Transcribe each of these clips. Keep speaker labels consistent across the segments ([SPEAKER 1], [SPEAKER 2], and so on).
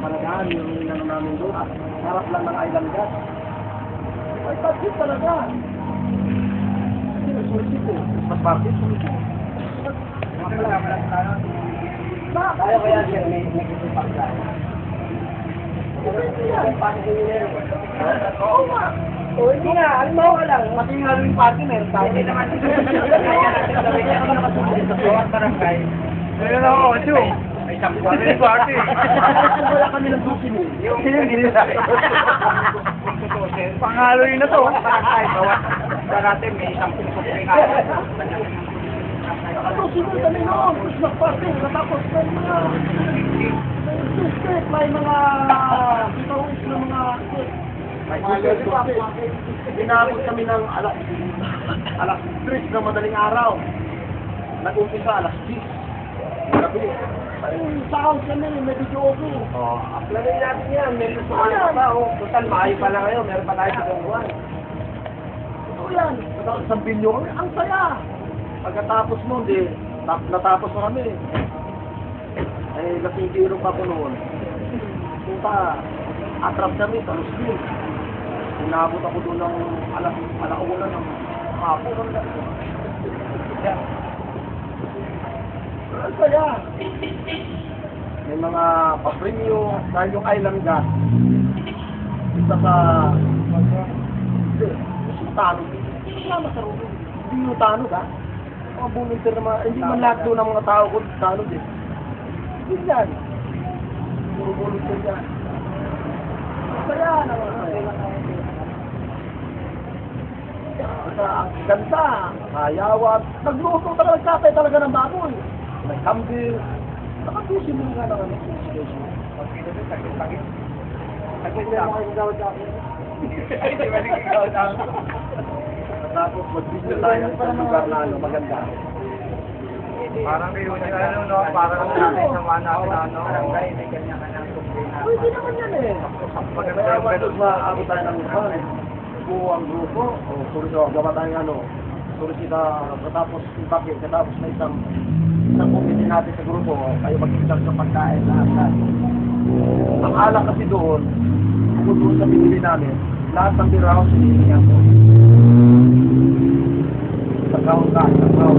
[SPEAKER 1] Panagaan, yung inano namin doon. Harap lang ng island gas. Ay, budget talaga. Hindi, sulit eh. Mas party, sulit eh. Kaya kaya siya, may kisipag lang. Oo nga. O, hindi nga, alimaw ka lang. Mating Halloween party, meron tayo. Hindi naman. Kaya natin sabi niya, ako nakasulit sa bawat barangay.
[SPEAKER 2] Meron ako, Ocho.
[SPEAKER 1] Ay, sabi ko.
[SPEAKER 2] Halloween party.
[SPEAKER 1] Wala kami ng susi mo.
[SPEAKER 2] Yung pang-Halloween na to.
[SPEAKER 1] Barangay, bawat barangay may isang pinupring nga. Ano, sinunod kami noon, Christmas party, natapos may mga may mga gitawis na mga inabot kami ng alas 3 ng madaling araw. Nag-umpisa alas 10. Gabi. Sound kami, may video okay. Oo. Applanoy natin yan, may gusto ka na pa. Total, maayo pa lang ngayon, meron pa tayo sa gawin. Ito yan, isang bilyo kami, ang saya. Pagkatapos mo, natapos na kami. Eh, lasing biro pa ko noon. Punta, atrap kami sa Lusbin. Inabot ako doon ng alauna ng hapon. Ang saya. May mga pa-premyo, dahil yung island gas. Isa sa Tano. Sama sa Rubin. Hindi yung Tano ka. Mga volunteer naman, hindi man lahat doon ng mga tao ko Tano din. Hindi yan. Puro volunteer yan. Kaya naman. Ang ganda, kayawat. Nagluto talaga, kapay talaga ng baboy. May kambing. Nakatusin mo nga naman. Tapos mag-business tayo sa lugar na maganda.
[SPEAKER 2] Parang reunion ano, no? Parang sama natin barangay, may ganyan ka ng kumplina.
[SPEAKER 1] Pwede naman yan eh. Kaya kapag maabot tayo ng lugar, buo ang grupo, gawa tayong ano, kita, katapos impakit, katapos na isang committee natin sa grupo, kayo mag-isang sa pagkain lahat. Ang alak kasi doon, kung doon sa binili namin, lahat ng biraw sinilihan ko. Sa kaon ka, sa kaon.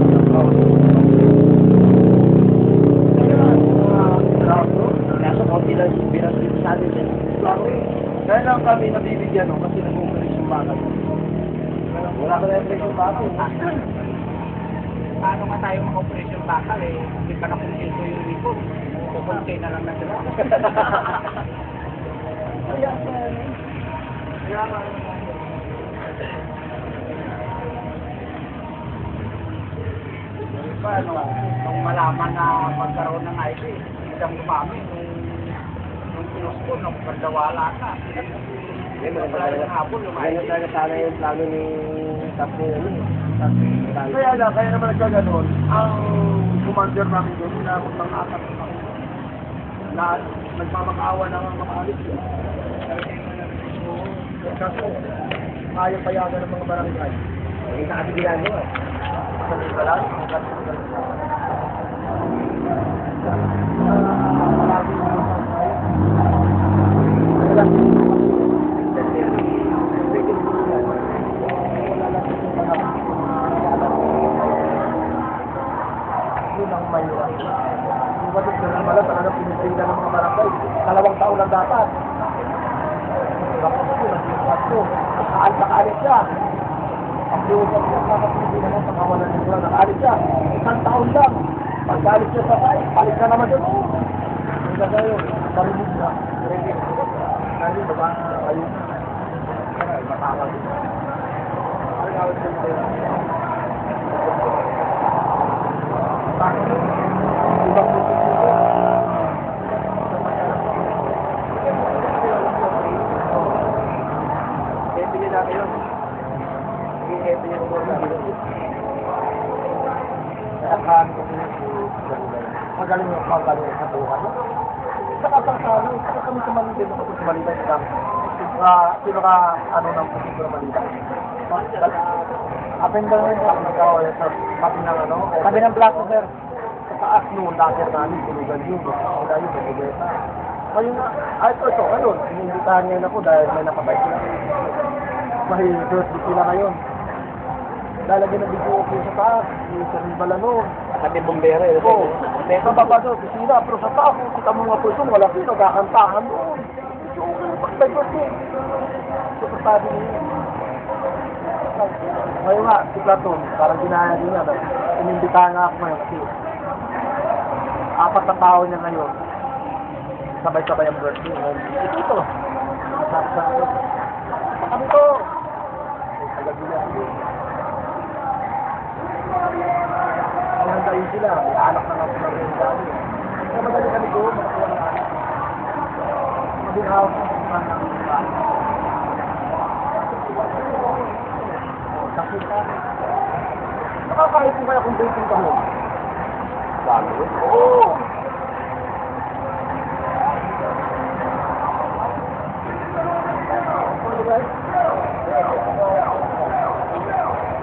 [SPEAKER 1] Kaso konti lang yung biras dito sa atin. Kaya lang kami nabibigyan kasi nag-umpalis yung baka. Wala ka na yung baka.
[SPEAKER 2] Paano nga tayo mag-operate yung bakal eh? Hindi pa nakumpleto yung report. Kukuntay na lang na sila.
[SPEAKER 1] Kaya
[SPEAKER 2] Paano? Nung malaman na magkaroon ng IP, isang lumami nung pinusko, nung pagdawala ka. Pala yung hapon, lumami.
[SPEAKER 1] Ganyan talaga sana yung plano ni Tapos kaya naman nagkaganon, ang commander namin doon, inabot ng akat na nagmamakaawa na ang mga alis yun. Kasi ayaw payagan ng mga barangay. Hindi na kasi ginagawa. Kasi pala, dalawang taon lang dapat. Tapos yun, nakaalis siya. Ang liwag niya, nakapili naman sa kawalan niya, nakaalis siya. Isang taon lang. Pagkaalis siya sa tayo, palit ka naman doon. Hindi ka yun, marunod na. Ngayon, diba? Ayun. Matawag. Parang awit siya nila. Ibang puso dito. Natin yun. Hindi niya kung magaling yung pagaling sa buhay. Saka kami sa Manila, ako sa Manila lang. Sino ka, ano ng puso sa Manila? Apenda rin ako nagkawala sa pati ng ano. Sabi ng Black Sir, sa taas noon, lager namin, tulugan yun. Wala yun, sa Bugeta. Ngayon nga, ito, ngayon, iniimbitahan ngayon ako dahil may napatay sila. May birthday sila ngayon. Lalagyan ng video okay sa taas, yung sa Balano.
[SPEAKER 2] Pati bumbero.
[SPEAKER 1] Oo, may kababa doon, pisina, pero sa taas, kita mo mga person, wala sila, nagkakantahan doon. Video okay, pag-may birthday. So, sabi niya. Ngayon nga, si Platon, parang ginaya din niya. Inimbitahan nga ako ngayon kasi 4 na tao niya ngayon. Sabay-sabay ang birthday. Ito. Sabi. Sabi to. Tagabi na ako. Nandayin sila. May anak na ako na rin dami. Kaya madali kami doon, makakuha ng anak. Mabing house ng Nakita. Nakakain ko kaya kung dating kahon. Dami? Oo!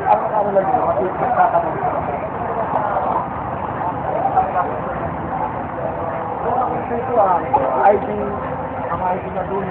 [SPEAKER 1] Ang ano lang yun, matipid kakaroon. Kung nakita ito ID, ang ID na doon,